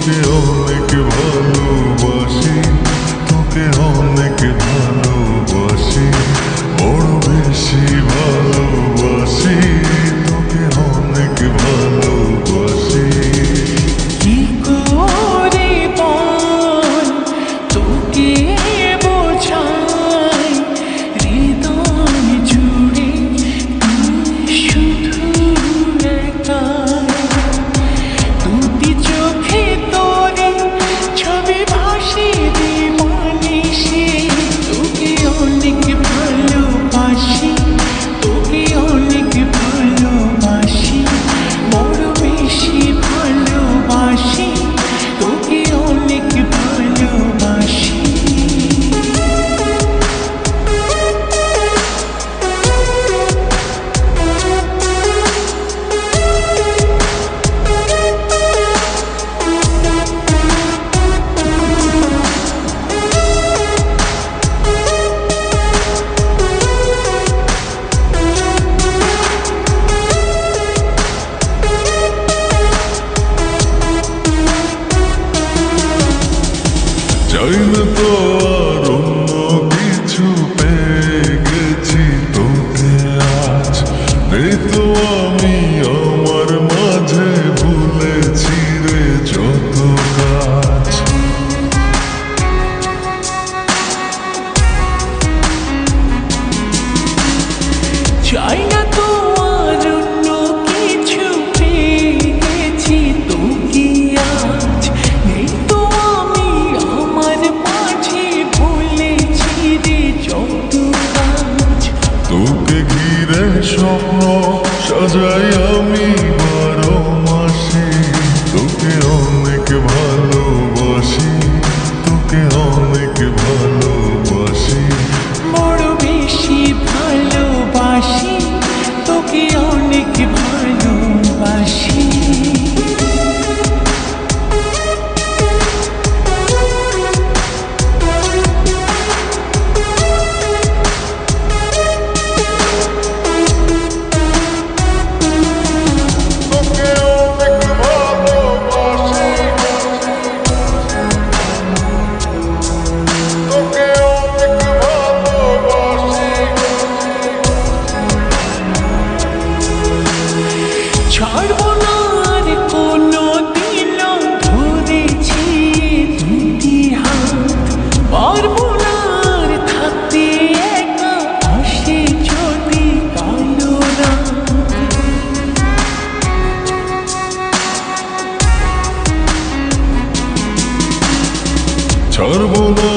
তোকে অনেক ভালোবাসি, তোকে অনেক ভালোবাসি, বড় বেশি ভালোবাসি, তোকে অনেক ভালোবাসি। কি করে বল তোকে বোঝাই, হৃদয় জুড়ে তুই শুধু একাই। দুটি চোখে তোরে ছবি ভাসে দিবানিশি, তোকে অনেক ভালোবাসি, তোকে অনেক ভালোবাসি, বড় বেশি ভালোবাসি, তোকে অনেক ভালোবাসি। চাই না তো আর অন্য কিছু, পেয়ে গেছি তোকে আজ। নেই তো আমি আমার মাঝে, ভুলেছি রে যত কাজ। চাই না তো আর অন্য কিছু, পেয়ে গেছি তোকে আজ। নেই তো আমি আমার মাঝে, ভুলেছি রে যত কাজ। তোকে ঘিরে স্বপ্ন সাজাই আমি 12 মাসে, তোকে অনেক ভালোবাসি, তোকে অনেক ভালোবাসি, বড় বেশি ভালোবাসি, তোকে অনেক ভালোবাসি। তোকে অনেক ভালোবাসি, তোকে অনেক ভালোবাসি। ছাড়বো না আর কোনো দিন, ধরেছি দুটি হাত। পারবো না আর থাকতে একা, আসে যদি কালো রাত। ছাড়বো না